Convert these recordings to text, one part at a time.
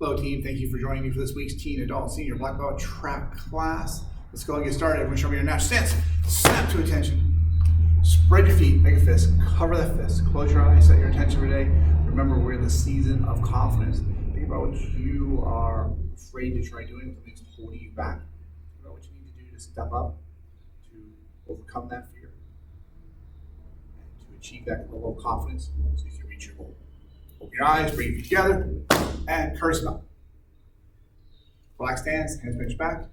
Hello team, thank you for joining me for this week's Teen Adult Senior Black Belt Trap class. Let's go and get started. Everyone show me your natural stance. Snap to attention. Spread your feet, make a fist, cover that fist. Close your eyes, set your attention for the day. Remember, we're in the season of confidence. Think about what you are afraid to try doing, something's holding you back. Think about what you need to do to step up, to overcome that fear, and to achieve that level of confidence so you can reach your goal. Open your eyes, bring your feet together, and curse up. Relax stance, hands behind your back,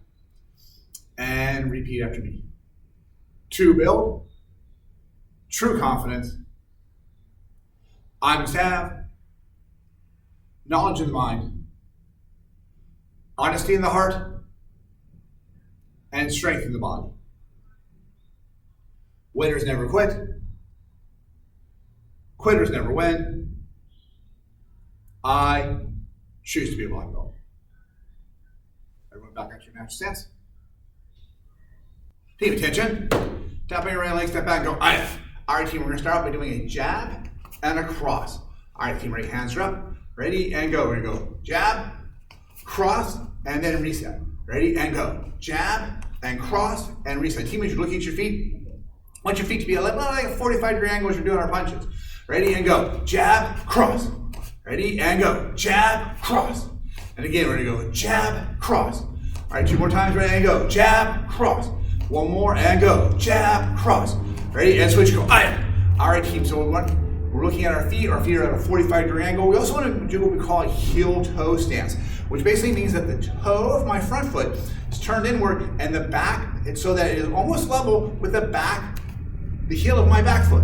and repeat after me. To build true confidence, I must have knowledge in the mind, honesty in the heart, and strength in the body. Winners never quit. Quitters never win. I choose to be a black belt. Everyone back at your natural stance. Team attention. Tap on your right leg, step back, go. All right, team, we're going to start out by doing a jab and a cross. All right, team, ready? Hands are up. Ready and go. We're going to go jab, cross, and then reset. Ready and go. Jab and cross and reset. Team, as you're looking at your feet, I want your feet to be like a 45-degree angle as you're doing our punches. Ready and go. Jab, cross. Ready and go. Jab, cross. And again, we're going to go jab, cross. All right, two more times. Ready and go. Jab, cross. One more and go. Jab, cross. Ready and switch. Go. All right, team. So we're looking at our feet. Our feet are at a 45-degree angle. We also want to do what we call a heel-toe stance, which basically means that the toe of my front foot is turned inward and the back, it's so that it is almost level with the back, the heel of my back foot.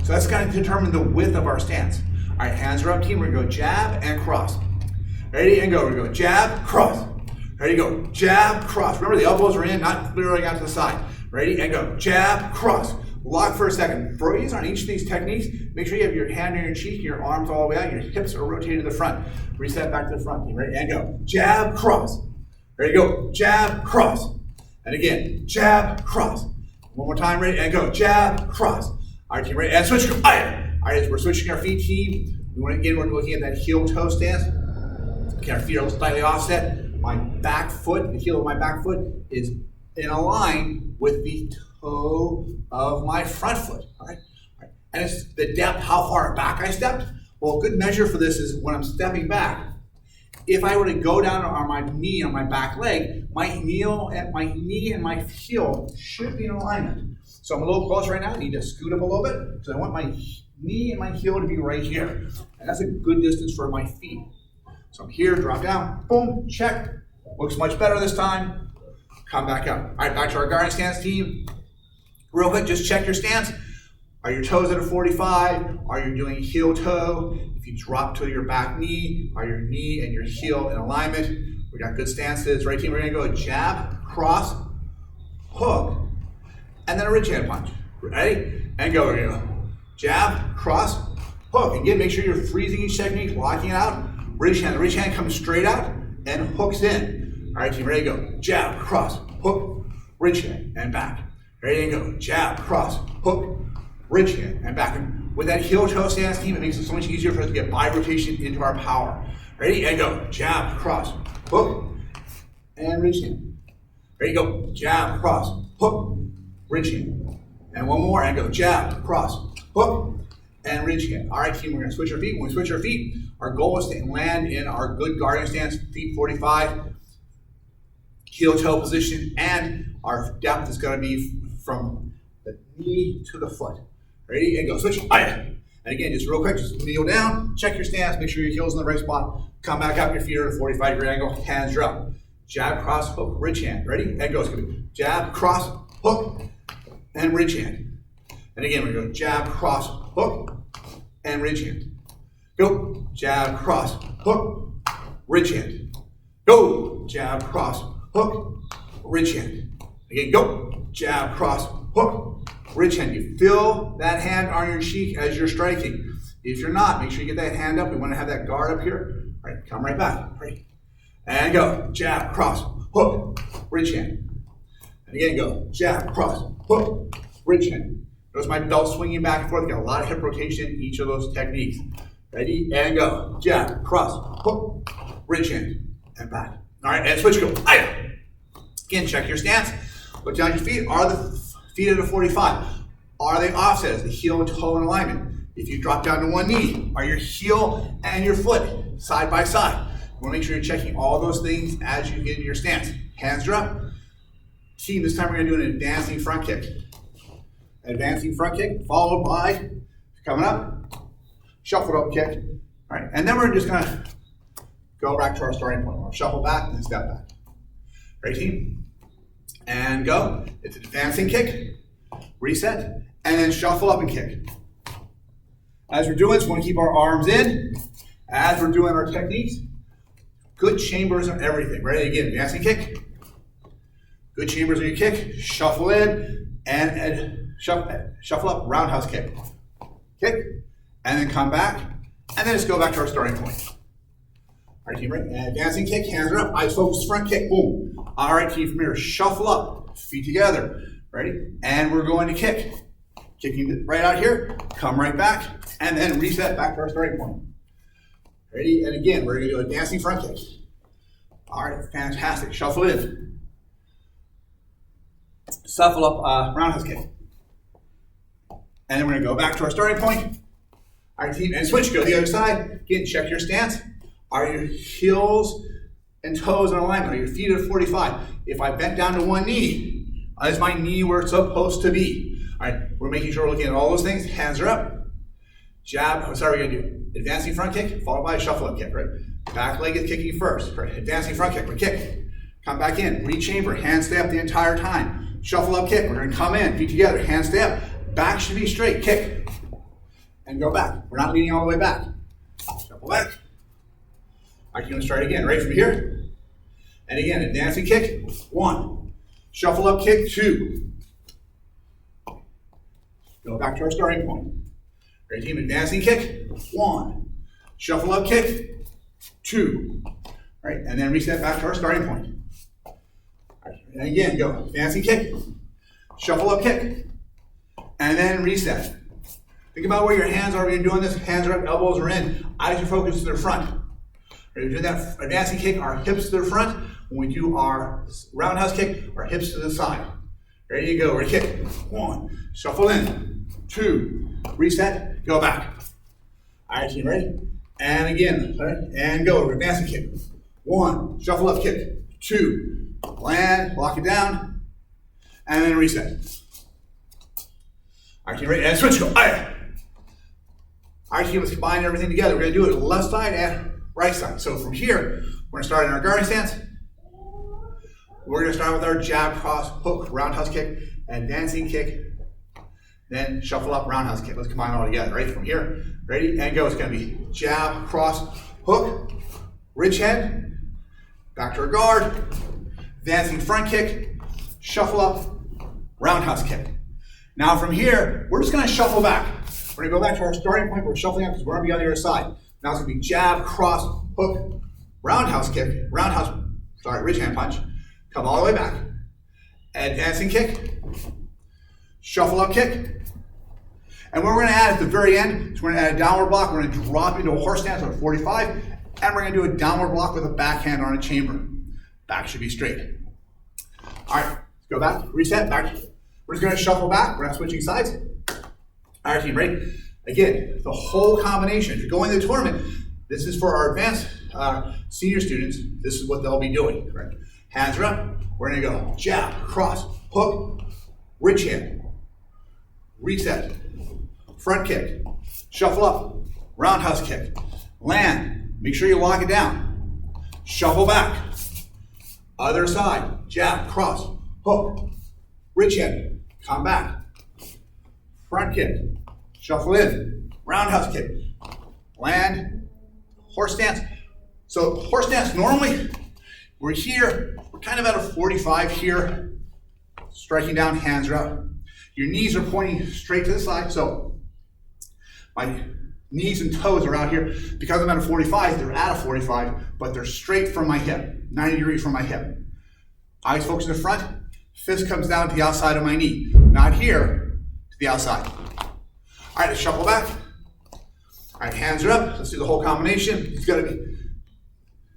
So that's going to determine the width of our stance. All right, hands are up, team. We're going to go jab and cross. Ready and go. We're going to go jab, cross. Ready, go. Jab, cross. Remember, the elbows are in, not clearly out to the side. Ready and go. Jab, cross. Lock for a second. Freeze on each of these techniques. Make sure you have your hand on your cheek, your arms all the way out, your hips are rotated to the front. Reset back to the front, team. Ready and go. Jab, cross. Ready, go. Jab, cross. And again, jab, cross. One more time. Ready and go. Jab, cross. All right, team. Ready and switch. All right, as we're switching our feet, team, we're looking at that heel-toe stance. Okay, our feet are slightly offset. My back foot, the heel of my back foot, is in a line with the toe of my front foot. All right? And it's the depth, how far back I stepped. Well, a good measure for this is when I'm stepping back. If I were to go down on my knee on my back leg, my knee and my heel should be in alignment. So I'm a little close right now. I need to scoot up a little bit because I want my knee and my heel to be right here. And that's a good distance for my feet. So I'm here, drop down, boom, check. Looks much better this time. Come back up. All right, back to our guarding stance, team. Real quick, just check your stance. Are your toes at a 45? Are you doing heel toe? If you drop to your back knee, are your knee and your heel in alignment? We got good stances. Right, team, we're gonna go jab, cross, hook, and then a ridge hand punch. Ready? And go. We're gonna go jab, cross, hook. Again, make sure you're freezing each technique, locking it out. Ridge hand. The ridge hand comes straight out and hooks in. All right, team, ready to go. Jab, cross, hook, ridge hand, and back. Ready to go. Jab, cross, hook, ridge hand, and back. And with that heel-toe stance, team, it makes it so much easier for us to get bi-rotation into our power. Ready and go. Jab, cross, hook, and ridge hand. Ready to go. Jab, cross, hook, ridge hand. And one more, and go. Jab, cross, hook, and ridge hand. All right, team, we're going to switch our feet. When we switch our feet, our goal is to land in our good guarding stance, feet 45, heel-toe position, and our depth is going to be from the knee to the foot. Ready and go. Switch. And again, just real quick, just kneel down, check your stance, make sure your heel's in the right spot. Come back up, your feet are at a 45-degree angle, hands are up. Jab, cross, hook, ridge hand. Ready and go. It's going to be jab, cross, hook, and ridge hand. And again, we're going to go jab, cross, hook, and ridge hand. Go. Jab, cross, hook, ridge hand. Go. Jab, cross, hook, ridge hand. Again, go. Jab, cross, hook, ridge hand. You feel that hand on your cheek as you're striking. If you're not, make sure you get that hand up. We want to have that guard up here. All right, come right back. Ready. And go. Jab, cross, hook, ridge hand. And again, go. Jab, cross, hook, ridge hand. Notice my belt swinging back and forth. Got a lot of hip rotation in each of those techniques. Ready and go. Jab, cross, hook, ridge hand, and back. All right, and switch, go. Aya. Again, check your stance. Look down at your feet. Are the feet at a 45? Are they offset? Is the heel and toe in alignment? If you drop down to one knee, are your heel and your foot side by side? You want to make sure you're checking all those things as you get into your stance. Hands are up. Team, this time we're going to do an advancing front kick. Advancing front kick, followed by, coming up, shuffle up kick. All right, and then we're just going to go back to our starting point. We'll shuffle back and step back. Ready, team? And go. It's an advancing kick, reset, and then shuffle up and kick. As we're doing this, we want to keep our arms in. As we're doing our techniques, good chambers on everything. Ready, again, advancing kick. Good chambers on your kick. Shuffle in and shuffle up, roundhouse kick. Kick, and then come back, and then just go back to our starting point. All right, team, ready? And advancing kick, hands are up, eyes focused, front kick, boom. All right, team, from here, shuffle up, feet together. Ready? And we're going to kick. Kicking right out here, come right back, and then reset back to our starting point. Ready? And again, we're going to do a dancing front kick. All right, fantastic. Shuffle in. Shuffle up, roundhouse kick. And then we're going to go back to our starting point. All right, team, and switch, go to the other side. Again, check your stance. Are your heels and toes in alignment? Are your feet at 45? If I bent down to one knee, is my knee where it's supposed to be? All right, we're making sure we're looking at all those things. Hands are up. Jab, we're going to do advancing front kick, followed by a shuffle up kick, right? Back leg is kicking first, right? Advancing front kick, we kick. Come back in, re-chamber, hands stay up the entire time. Shuffle up kick, we're going to come in, feet together, hands stay up. Back should be straight, kick. And go back. We're not leaning all the way back. Shuffle back. All right, you're going to start again, right from here. And again, advancing kick, 1. Shuffle up kick, 2. Go back to our starting point. Ready, team, advancing kick, 1. Shuffle up kick, 2. Right, and then reset back to our starting point. All right, and again, go advancing kick, shuffle up kick, and then reset. Think about where your hands are when you're doing this. Hands are up, elbows are in, eyes are focused to the front. Ready, we're doing that advancing kick, our hips to the front. When we do our roundhouse kick, our hips to the side. Ready to go, ready, kick, 1, shuffle in, 2, reset, go back. All right, team, ready? And again, right? And go, advancing kick, 1, shuffle up kick, 2, land, lock it down, and then reset. All right, team, ready? And switch, go, all right. All right, team, let's combine everything together. We're gonna do it left side and right side. So from here, we're gonna start in our guarding stance. We're going to start with our jab, cross, hook, roundhouse kick, and dancing kick. Then shuffle up, roundhouse kick. Let's combine it all together, right? From here, ready, and go. It's going to be jab, cross, hook, ridge head, back to our guard, dancing front kick, shuffle up, roundhouse kick. Now from here, we're just going to shuffle back. We're going to go back to our starting point. We're shuffling up because we're going to be on the other side. Now it's going to be jab, cross, hook, roundhouse kick, ridge hand punch. Come all the way back. Advancing kick. Shuffle up kick. And what we're going to add at the very end is we're going to add a downward block. We're going to drop into a horse stance on 45. And we're going to do a downward block with a backhand on a chamber. Back should be straight. All right, let's go back. Reset, back. We're just going to shuffle back. We're not switching sides. All right, team, ready? Again, the whole combination. If you're going to the tournament, this is for our advanced senior students. This is what they'll be doing, right? Hands are up. We're going to go jab, cross, hook, ridge hand, reset, front kick, shuffle up, roundhouse kick, land. Make sure you lock it down. Shuffle back. Other side, jab, cross, hook, ridge hand, come back. Front kick, shuffle in, roundhouse kick, land, horse stance. So horse stance normally, we're here, we're kind of at a 45 here, striking down, hands are up. Your knees are pointing straight to the side, so my knees and toes are out here. Because I'm at a 45, they're at a 45, but they're straight from my hip, 90 degrees from my hip. Eyes focus in the front, fist comes down to the outside of my knee, not here, to the outside. All right, let's shuffle back. All right, hands are up, let's do the whole combination. It's gonna be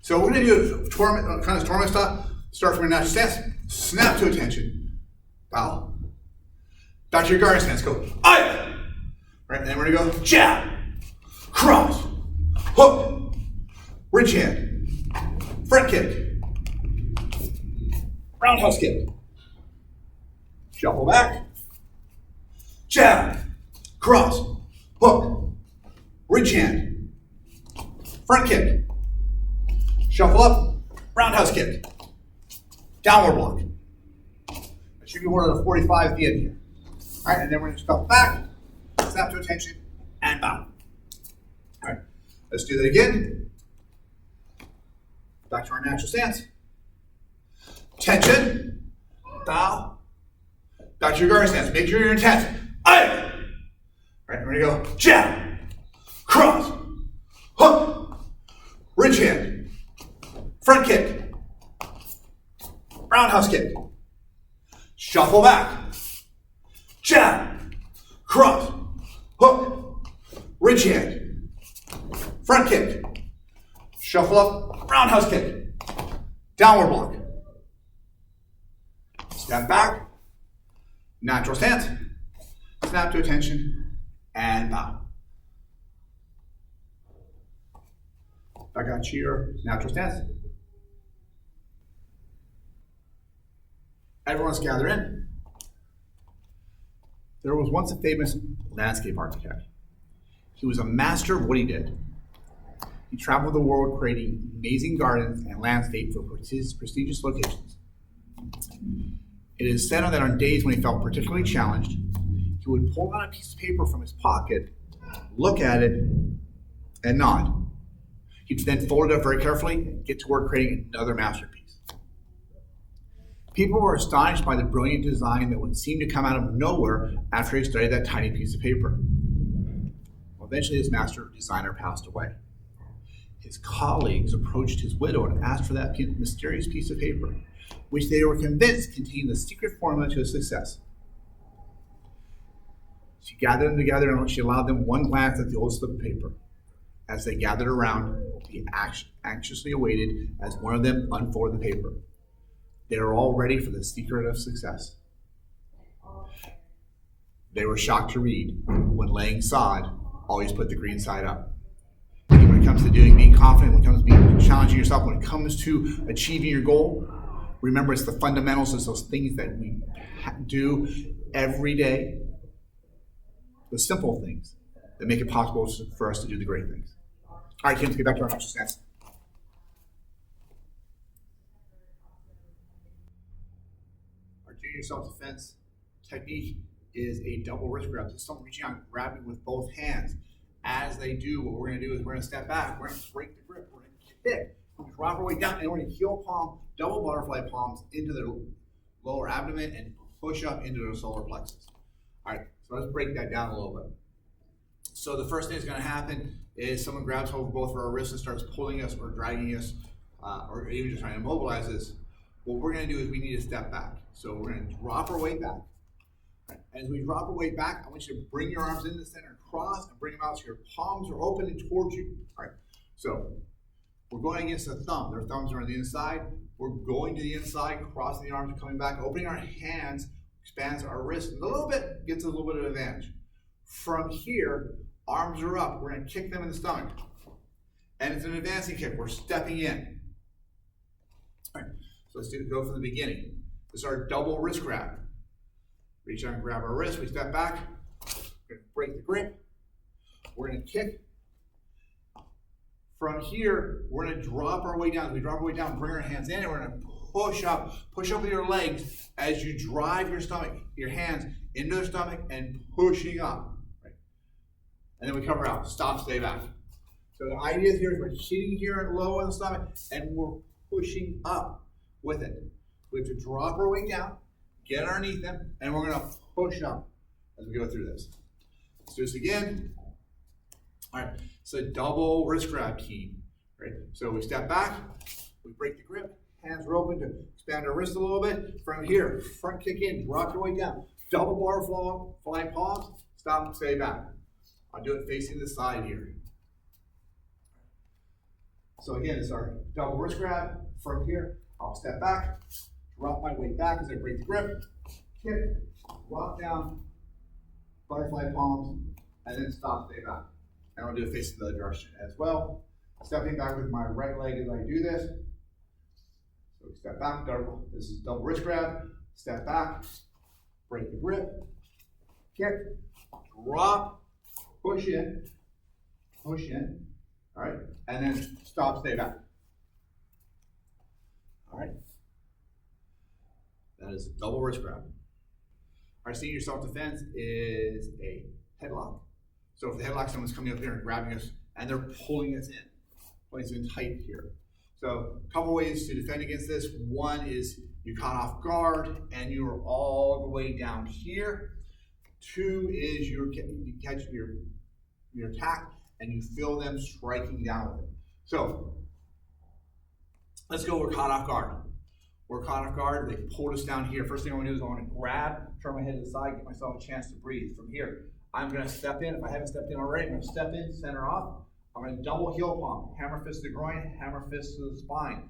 So we're going to do kind of torment stuff. Start from a natural stance, snap to attention, bow. Back to your guard stance, go, right, and then we're going to go jab, cross, hook, ridge hand, front kick, roundhouse kick, shuffle back, jab, cross, hook, ridge hand, front kick, shuffle up, roundhouse kick, downward block. That should be one of the 45 at the end here. All right, and then we're going to shuffle back, snap to attention, and bow. All right, let's do that again. Back to our natural stance. Tension, bow, back to your guard stance. Make sure you're intense. All right, we're going to go jab, cross, hook, ridge hand, front kick, roundhouse kick, shuffle back, jab, cross, hook, ridge hand, front kick, shuffle up, roundhouse kick, downward block, step back, natural stance, snap to attention, and bow. Back out to your natural stance. Everyone's gather in. There was once a famous landscape architect. He was a master of what he did. He traveled the world creating amazing gardens and landscapes for prestigious locations. It is said that on days when he felt particularly challenged, he would pull out a piece of paper from his pocket, look at it, and nod. He'd then fold it up very carefully and get to work creating another masterpiece. People were astonished by the brilliant design that would seem to come out of nowhere after he studied that tiny piece of paper. Well, eventually, his master designer passed away. His colleagues approached his widow and asked for that mysterious piece of paper, which they were convinced contained the secret formula to his success. She gathered them together and she allowed them one glance at the old slip of paper. As they gathered around, he anxiously awaited as one of them unfolded the paper. They were all ready for the secret of success. They were shocked to read, when laying sod, always put the green side up. When it comes to being confident, when it comes to being challenging yourself, when it comes to achieving your goal, remember it's the fundamentals, it's those things that we do every day, the simple things that make it possible for us to do the great things. All right, kids, get back to our natural stance. Our junior self-defense technique is a double wrist grab. So someone reaching out, grabbing with both hands. As they do, what we're going to do is we're going to step back. We're going to break the grip. We're going to kick. We're going to drop our way down, and we're going to heel palm, double butterfly palms into the lower abdomen and push up into the solar plexus. All right, so let's break that down a little bit. So the first thing that's going to happen is someone grabs hold of both of our wrists and starts pulling us or dragging us, or even just trying to immobilize us. What we're going to do is we need to step back. So we're going to drop our weight back. Right. As we drop our weight back, I want you to bring your arms into the center, cross, and bring them out so your palms are open and towards you. All right. So we're going against the thumb. Their thumbs are on the inside. We're going to the inside, crossing the arms, coming back, opening our hands, expands our wrists a little bit, gets a little bit of advantage. From here, arms are up. We're going to kick them in the stomach. And it's an advancing kick. We're stepping in. All right. So let's go from the beginning. This is our double wrist grab. Reach out and grab our wrist. We step back. We're going to break the grip. We're going to kick. From here, we're going to drop our way down. As we drop our way down, bring our hands in, and we're going to push up. Push up with your legs as you drive your stomach, your hands into the stomach and pushing up. Right? And then we cover out. Stop, stay back. So the idea here is we're hitting here and low in the stomach, and we're pushing up with it. We have to drop our weight down, get underneath them, and we're going to push up as we go through this. Let's do this again. All right, so double wrist grab team. Right? So we step back, we break the grip, hands are open to expand our wrist a little bit. From here, front kick in, drop your weight down. Double butterfly palms, stop and stay back. I'll do it facing the side here. So again, this is our double wrist grab. From here, I'll step back, drop my weight back as I break the grip, kick, rock down, butterfly palms, and then stop, stay back. And I'll do it facing the other direction as well. Stepping back with my right leg as I do this. So step back, double. This is double wrist grab. Step back, break the grip, kick, drop, push in, all right, and then stop, stay back. All right, that is double wrist grab. Our senior self-defense is a headlock. So if the headlock, someone's coming up here and grabbing us, and they're pulling us in tight here. So a couple ways to defend against this. One is you caught off guard and you're all the way down here. Two is you catch your attack and you feel them striking down with it. So let's go, we're caught off guard. We're caught off guard, they pulled us down here. First thing I want to do is I want to grab, turn my head to the side, give myself a chance to breathe. From here, I'm going to step in. If I haven't stepped in already, I'm going to step in, center off. I'm going to double heel palm, hammer fist to the groin, hammer fist to the spine.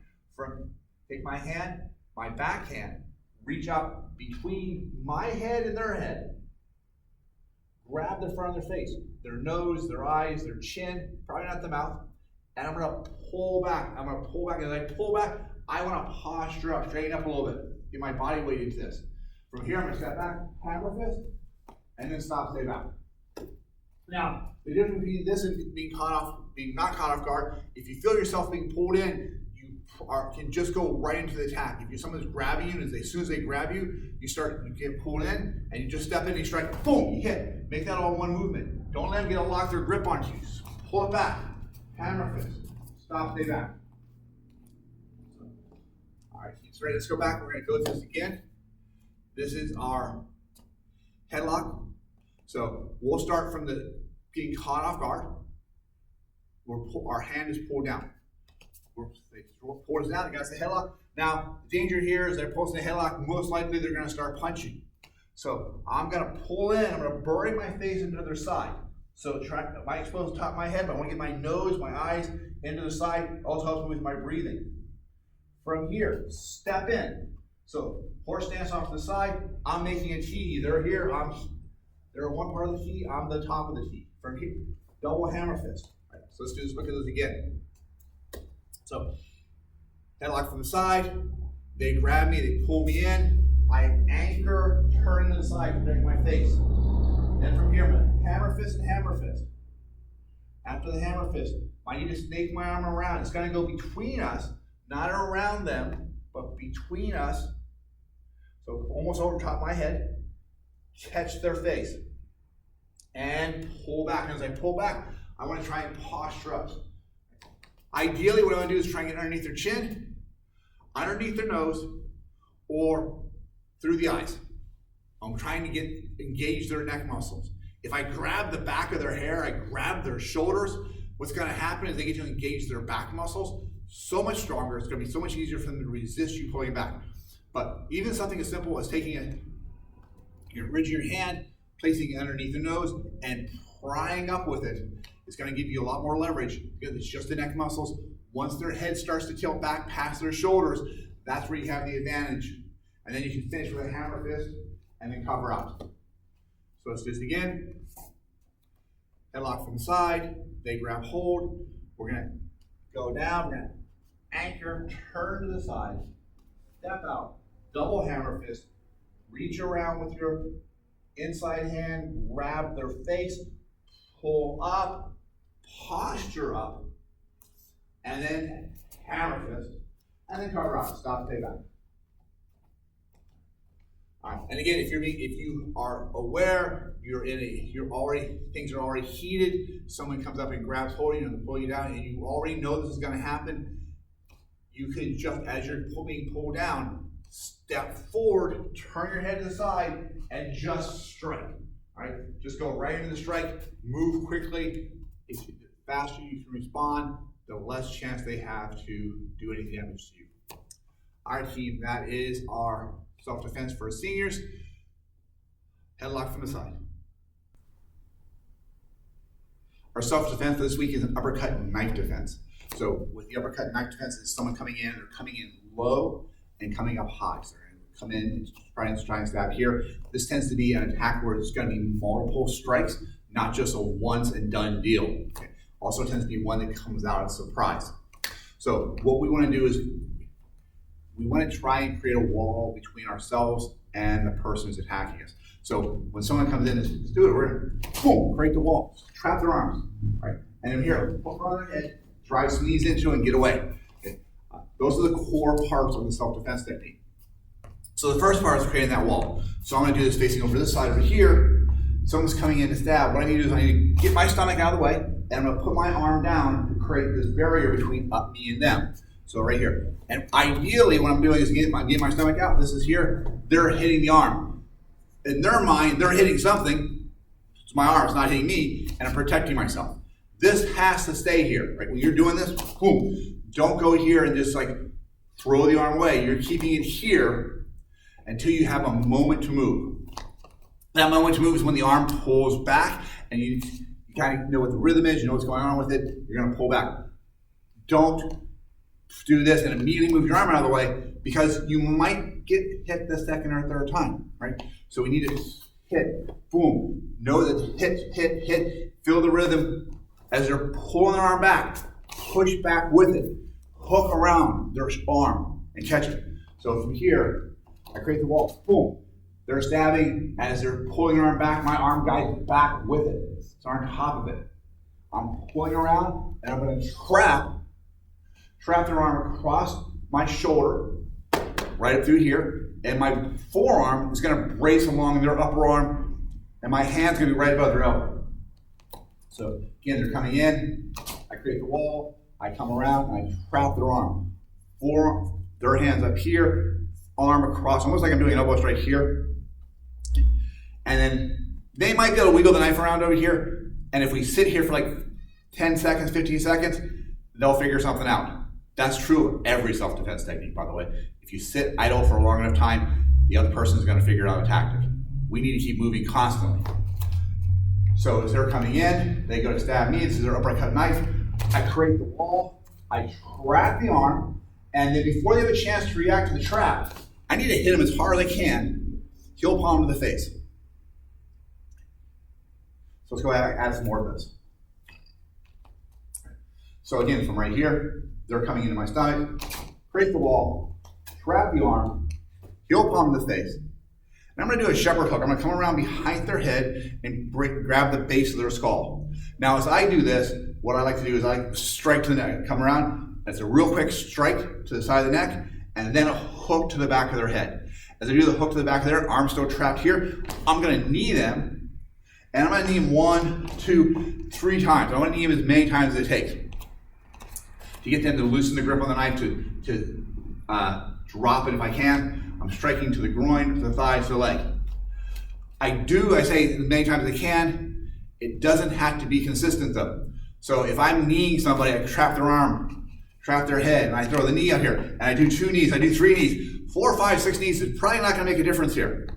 Take my hand, my backhand, reach up between my head and their head. Grab the front of their face, their nose, their eyes, their chin, probably not the mouth. And I'm going to pull back. As I pull back, I want to posture up, straighten up a little bit, get my body weight into this. From here, I'm going to step back, hammer fist, and then stop, stay back. Now, the difference between this and being not caught off guard, if you feel yourself being pulled in, you can just go right into the attack. If someone's grabbing you, and as soon as they grab you, you get pulled in, and you just step in and you strike, boom, you hit. Make that all one movement. Don't let them get a lock their grip onto you. Just pull it back, hammer fist, stop, stay back. All right, teams ready? Let's go back. We're going to go through this again. This is our headlock. So we'll start from the getting caught off guard. Our hand is pulled down. They pull us down against the headlock. Now, the danger here is they're pulling the headlock. Most likely, they're going to start punching. So I'm going to pull in. I'm going to bury my face into their side. So I expose the top of my head, but I want to get my nose, my eyes into the side. Also helps me with my breathing. From here, step in. So horse stance off to the side. I'm making a T. They're here. They're one part of the T. I'm the top of the T. From here, double hammer fist. All right, so let's do this. Look at this again. So headlock from the side. They grab me. They pull me in. I anchor, turn to the side, protect my face. Then from here, I'm going to hammer fist and hammer fist. After the hammer fist, I need to snake my arm around. It's going to go between us, not around them, but between us. So almost over top of my head. Catch their face. And pull back. And as I pull back, I want to try and posture up. Ideally, what I want to do is try and get underneath their chin, underneath their nose, or through the eyes. I'm trying to engage their neck muscles. If I grab the back of their hair, I grab their shoulders, what's going to happen is they get to engage their back muscles so much stronger. It's going to be so much easier for them to resist you pulling back. But even something as simple as taking your ridge of your hand, placing it underneath the nose, and prying up with it is going to give you a lot more leverage because it's just the neck muscles. Once their head starts to tilt back past their shoulders, that's where you have the advantage. And then you can finish with a hammer fist and then cover out. So let's do this again. Headlock from the side. They grab hold. We're going to go down. We're going to anchor, turn to the side, step out, double hammer fist, reach around with your inside hand, grab their face, pull up, posture up, and then hammer fist, and then cover out. Stop, stay back. All right. And again, if you are aware, things are already heated. Someone comes up and grabs hold of you and pull you down, and you already know this is going to happen. You can just, as you're being pulled down, step forward, turn your head to the side, and just strike. All right. Just go right into the strike. Move quickly. The faster you can respond, the less chance they have to do any damage to you. All right, team. That is our self-defense for seniors. Headlock from the side. Our self-defense for this week is an uppercut knife defense. So with the uppercut knife defense, it's someone coming in, they're coming in low and coming up high. So they're going to come in and try and stab here. This tends to be an attack where it's going to be multiple strikes, not just a once and done deal. Okay. Also tends to be one that comes out as a surprise. So what we want to do is we want to try and create a wall between ourselves and the person who's attacking us. So when someone comes in, let's do it. We're going to boom, create the wall, trap their arms, right? And then here, hook on their head, drive some knees into it, and get away. Okay. Those are the core parts of the self-defense technique. So the first part is creating that wall. So I'm going to do this facing over this side over here. Someone's coming in to stab. What I need to do is I need to get my stomach out of the way, and I'm going to put my arm down to create this barrier between me and them. So right here. And ideally, what I'm doing is getting my stomach out. This is here. They're hitting the arm. In their mind, they're hitting something. It's my arm. It's not hitting me, and I'm protecting myself. This has to stay here. Right? When you're doing this, boom. Don't go here and just like throw the arm away. You're keeping it here until you have a moment to move. That moment to move is when the arm pulls back, and you kind of know what the rhythm is. You know what's going on with it. You're going to pull back. Don't do this and immediately move your arm out of the way, because you might get hit the second or third time, right? So we need to hit, boom, know that hit, feel the rhythm as they're pulling their arm back, push back with it, hook around their arm and catch it. So from here, I create the wall, boom, they're stabbing, as they're pulling their arm back, my arm guides back with it. So on top of it. I'm pulling around, and I'm gonna trap their arm across my shoulder, right up through here, and my forearm is going to brace along their upper arm, and my hand's going to be right above their elbow. So again, they're coming in, I create the wall, I come around, and I trap their arm. Forearm, their hands up here, arm across, almost like I'm doing an elbow strike here. And then they might be able to wiggle the knife around over here, and if we sit here for like 10 seconds, 15 seconds, they'll figure something out. That's true of every self-defense technique, by the way. If you sit idle for a long enough time, the other person is going to figure out a tactic. We need to keep moving constantly. So as they're coming in, they go to stab me. This is their uppercut knife. I create the wall. I trap the arm. And then before they have a chance to react to the trap, I need to hit them as hard as I can, heel palm to the face. So let's go ahead and add some more of this. So again, from right here, they're coming into my stomach, create the wall, trap the arm, heel palm to the face. And I'm going to do a shepherd hook. I'm going to come around behind their head and grab the base of their skull. Now, as I do this, what I like to do is I strike to the neck, come around. That's a real quick strike to the side of the neck, and then a hook to the back of their head. As I do the hook to the back of their arm still trapped here, I'm going to knee them, and I'm going to knee them 1, 2, 3 times. I want to knee them as many times as it takes. To get them to loosen the grip on the knife, to drop it if I can. I'm striking to the groin, to the thigh, to the leg. I say as many times as I can. It doesn't have to be consistent though. So if I'm kneeing somebody, I trap their arm, trap their head, and I throw the knee up here, and I do 2 knees, I do 3 knees, 4, 5, 6 knees is probably not gonna make a difference here.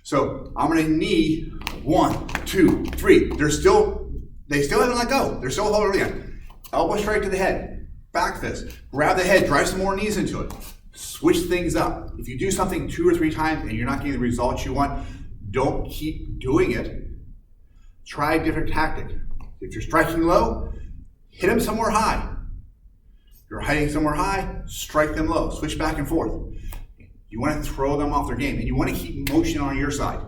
So I'm gonna knee 1, 2, 3. They still haven't let go. They're still holding on. Elbow straight to the head. Back fist, grab the head, drive some more knees into it. Switch things up. If you do something 2 or 3 times and you're not getting the results you want, don't keep doing it. Try a different tactic. If you're striking low, hit them somewhere high. If you're hitting somewhere high, strike them low. Switch back and forth. You want to throw them off their game, and you want to keep motion on your side.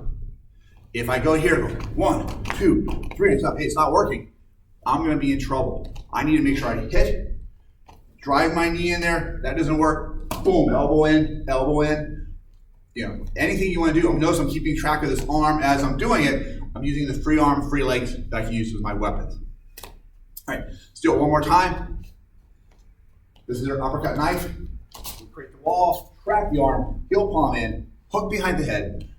If I go here, go 1, 2, 3, it's not working, I'm going to be in trouble. I need to make sure I hit, drive my knee in there. That doesn't work. Boom, elbow in, elbow in. You know, anything you want to do. Notice I'm keeping track of this arm as I'm doing it. I'm using the free arm, free legs that I can use as my weapons. All right, let's do it one more time. This is our uppercut knife. We create the wall, trap the arm, heel palm in, hook behind the head,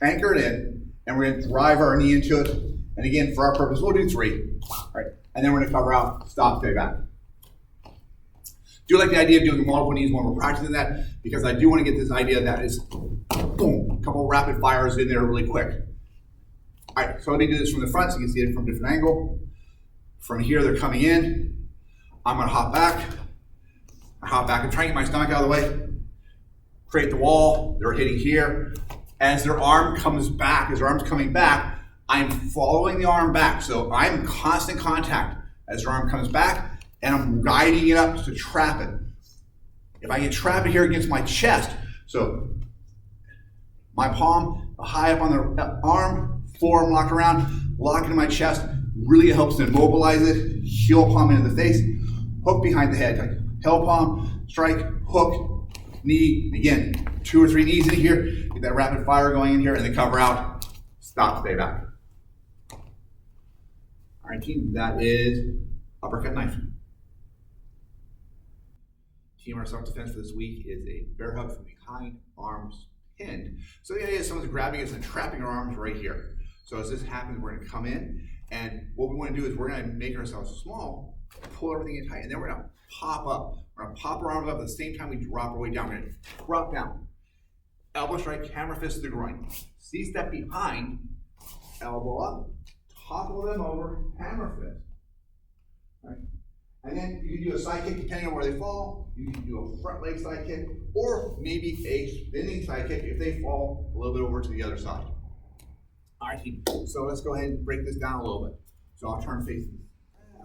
anchor it in, and we're going to drive our knee into it. And again, for our purpose, we'll do 3. All right, and then we're going to cover out, stop, stay back. Do like the idea of doing multiple knees when we're practicing that, because I do want to get this idea that is, boom, a couple rapid fires in there really quick. All right, so let me do this from the front so you can see it from a different angle. From here, they're coming in. I'm gonna hop back. I hop back and try to get my stomach out of the way. Create the wall, they're hitting here. As their arm comes back, as their arm's coming back, I'm following the arm back. So I'm in constant contact as their arm comes back, and I'm guiding it up to trap it. If I get trapped here against my chest, so my palm high up on the arm, forearm locked around, lock into my chest, really helps to immobilize it, heel palm into the face, hook behind the head, heel palm, strike, hook, knee, again, 2 or 3 knees in here, get that rapid fire going in here, and then cover out, stop, stay back. All right, team, that is uppercut knife. Team, our self-defense for this week is a bear hug from behind, arms pinned. So the idea is someone's grabbing us and trapping our arms right here. So as this happens, we're gonna come in, and what we wanna do is we're gonna make ourselves small, pull everything in tight, and then we're gonna pop up. We're gonna pop our arms up at the same time we drop our weight down. We're gonna drop down. Elbow strike, hammer fist to the groin. C-step behind, elbow up, topple them over, hammer fist. All right. And then you can do a side kick depending on where they fall. You can do a front leg side kick, or maybe a spinning side kick if they fall a little bit over to the other side. All right, so let's go ahead and break this down a little bit. So I'll turn facing,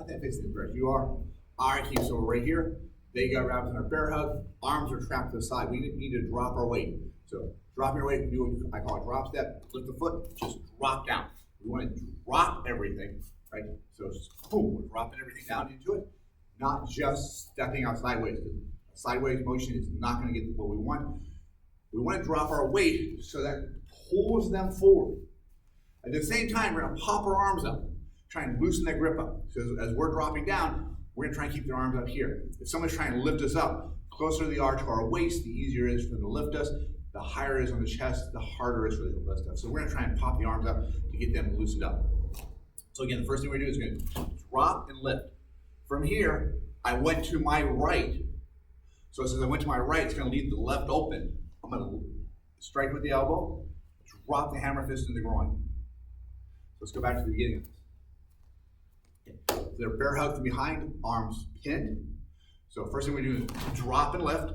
I think facing the correct. You are. All right, team, so we're right here. They got wrapped in our bear hug. Arms are trapped to the side. We need to drop our weight. So drop your weight, do what I call a drop step. Lift the foot, just drop down. We want to drop everything, right? So boom, we're dropping everything down into it. Not just stepping out sideways. A sideways motion is not going to get what we want. We want to drop our weight so that pulls them forward. At the same time, we're going to pop our arms up, try and loosen that grip up. So as we're dropping down, we're going to try and keep their arms up here. If someone's trying to lift us up, closer to the arch of our waist, the easier it is for them to lift us. The higher it is on the chest, the harder it is for them to lift us. So we're going to try and pop the arms up to get them loosened up. So again, the first thing we're going to do is going to drop and lift. From here, I went to my right. So as I went to my right, it's going to leave the left open. I'm going to strike with the elbow, drop the hammer fist in the groin. Let's go back to the beginning of this. Okay. So they're bear hug from behind, arms pinned. So first thing we do is drop and lift,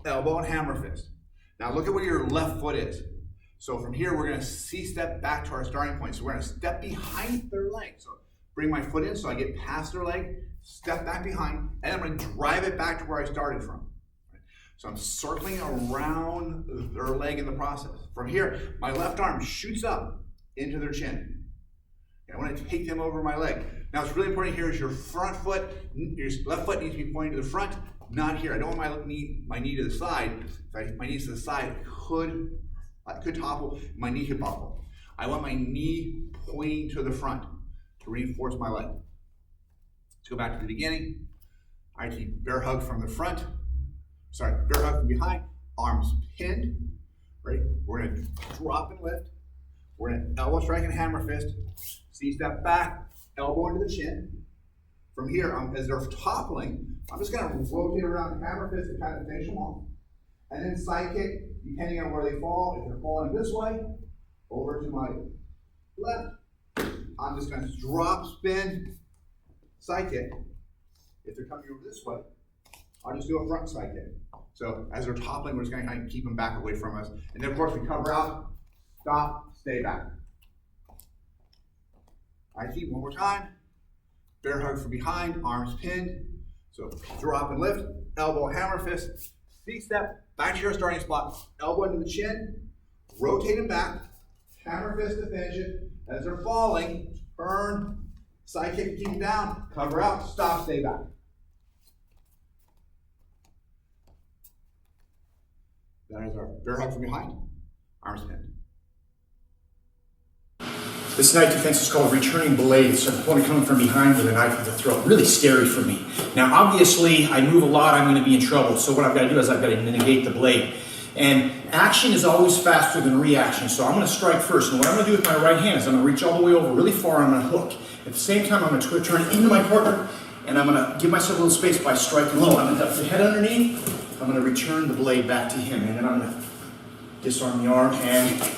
elbow and hammer fist. Now look at where your left foot is. So from here, we're going to C-step back to our starting point. So we're going to step behind their leg. So bring my foot in so I get past their leg, step back behind, and I'm going to drive it back to where I started from. So I'm circling around their leg in the process. From here, my left arm shoots up into their chin. I want to take them over my leg. Now what's really important here is your front foot, your left foot needs to be pointing to the front, not here. I don't want my knee to the side. If my knee's to the side, I could topple, my knee could topple. I want my knee pointing to the front to reinforce my leg. Let's go back to the beginning. I keep bear hug from the front. Bear hug from behind, arms pinned. Right? We're going to drop and lift. We're going to elbow strike and hammer fist. C-step back, elbow into the chin. From here, as they're toppling, I'm just going to rotate around hammer fist to kind of finish them off. And then side kick, depending on where they fall. If they're falling this way, over to my left. I'm just going to drop, spin, side kick. If they're coming over this way, I'll just do a front side kick. So as they're toppling, we're just going to kind of keep them back away from us. And then of course we cover out, stop, stay back. I keep one more time. Bear hug from behind, arms pinned. So drop and lift, elbow, hammer fist, C-step, back to your starting spot, elbow into the chin, rotate them back, hammer fist to finish it. As they're falling, turn, side kick, keep them down, cover out, stop, stay back. That is our bear hug from behind, arms pinned. This knife defense is called returning blade. So opponent coming from behind with a knife at the throat. Really scary for me. Now obviously I move a lot, I'm going to be in trouble. So what I've got to do is I've got to negate the blade. And action is always faster than reaction. So I'm going to strike first. And what I'm going to do with my right hand is I'm going to reach all the way over really far and I'm going to hook. At the same time I'm going to turn into my partner and I'm going to give myself a little space by striking low. I'm going to have the head underneath. I'm going to return the blade back to him. And then I'm going to disarm the arm and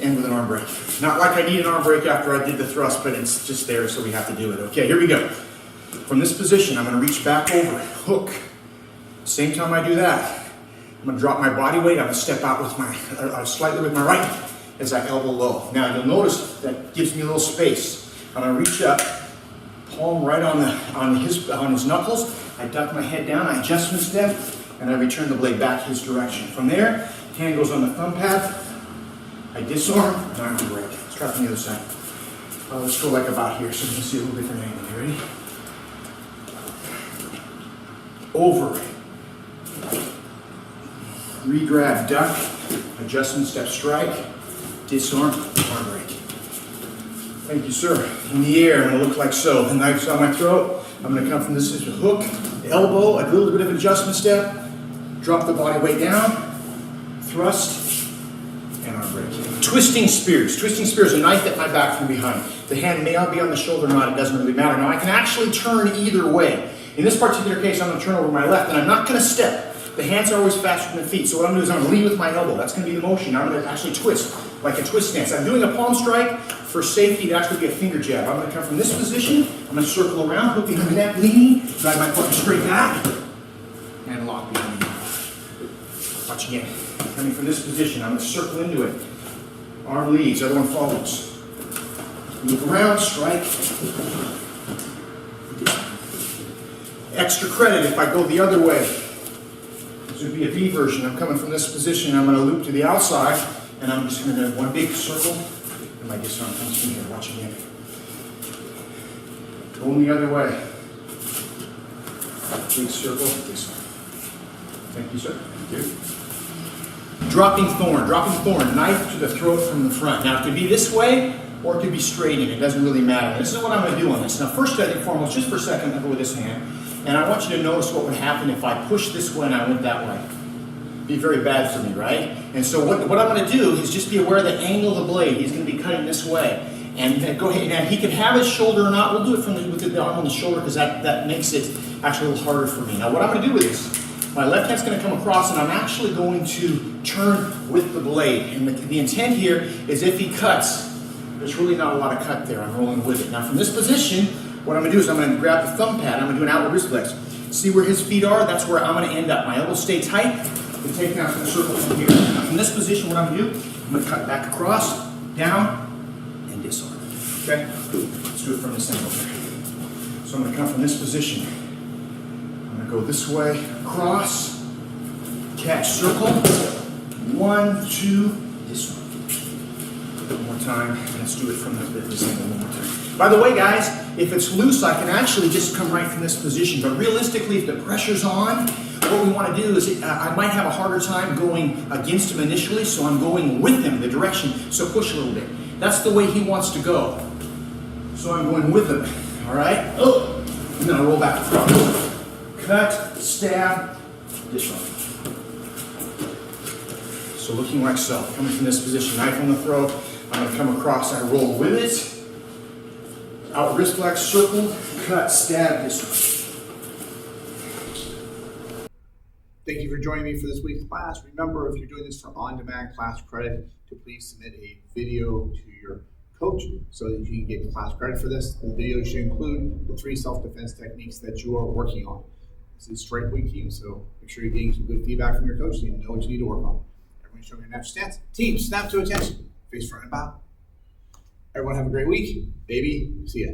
end with an arm break. Not like I need an arm break after I did the thrust, but it's just there, so we have to do it. Okay, here we go. From this position, I'm going to reach back over, hook. Same time I do that, I'm going to drop my body weight. I'm going to step out with my slightly with my right as I elbow low. Now you'll notice that gives me a little space. I'm going to reach up, palm right on his knuckles. I duck my head down, I adjustment step, and I return the blade back his direction. From there, hand goes on the thumb pad. I disarm, and I break. Let's try from the other side. Let's go like about here so you can see a little different angle. You ready? Over. Re-grab, duck, adjustment step, strike, disarm, arm break. Thank you, sir. In the air, I'm going to look like so. The knife's on my throat. I'm going to come from this hook, elbow, a little bit of adjustment step, drop the body weight down, thrust, and arm break. Twisting spears. Twisting spears, a knife at my back from behind. The hand may not be on the shoulder or not, it doesn't really matter. Now I can actually turn either way. In this particular case, I'm going to turn over my left, and I'm not going to step. The hands are always faster than the feet, so what I'm going to do is I'm going to lead with my elbow. That's going to be the motion. I'm going to actually twist, like a twist stance. I'm doing a palm strike for safety to actually be a finger jab. I'm going to come from this position, I'm going to circle around, hooking the neck, leaning, drive my foot straight back, and lock behind me. Watch again. Coming from this position, I'm going to circle into it. Arm leads, other one follows. Move around, strike. Extra credit if I go the other way. This would be a V version. I'm coming from this position, I'm going to loop to the outside, and I'm just going to do one big circle, and my disarm comes from here. Watch again. Going the other way. Big circle, disarm. Thank you, sir. Thank you. Dropping thorn, knife to the throat from the front. Now it could be this way, or it could be straight in. It doesn't really matter. This is what I'm going to do on this. Now first and foremost, just for a second, I'll go with this hand. And I want you to notice what would happen if I pushed this way and I went that way. It'd be very bad for me, right? And so what I'm going to do is just be aware of the angle of the blade. He's going to be cutting this way. And go ahead, and he can have his shoulder or not. We'll do it with the arm on the shoulder because that makes it actually a little harder for me. Now what I'm going to do with this, my left hand's going to come across and I'm actually going to turn with the blade. And the intent here is if he cuts, there's really not a lot of cut there. I'm rolling with it. Now from this position, what I'm going to do is I'm going to grab the thumb pad. I'm going to do an outward wrist flex. See where his feet are? That's where I'm going to end up. My elbows stay tight. The takedown's going to circle from here. Now from this position, what I'm going to do, I'm going to cut back across, down, and disarm. Okay? Let's do it from this angle here. So I'm going to come from this position. I'm going to go this way, across, catch, circle. 1, 2, disarm. One more time. Let's do it from this angle one more time. By the way, guys, if it's loose, I can actually just come right from this position. But realistically, if the pressure's on, what we want to do is I might have a harder time going against him initially, so I'm going with him the direction. So push a little bit. That's the way he wants to go. So I'm going with him. All right? Oh, and then I roll back across. Cut, stab, disarm. So looking like so. Coming from this position, knife on the throat. I'm going to come across. I roll with it. Out wrist flex, circle, cut, stab, disarm. Thank you for joining me for this week's class. Remember, if you're doing this for on-demand class credit, to please submit a video to your coach so that you can get class credit for this. The video should include the 3 self-defense techniques that you are working on. This is strike week team, so make sure you're getting some good feedback from your coach so you know what you need to work on. Everyone show me a natural stance. Team, snap to attention. Face front and bow. Everyone have a great week. Baby, see ya.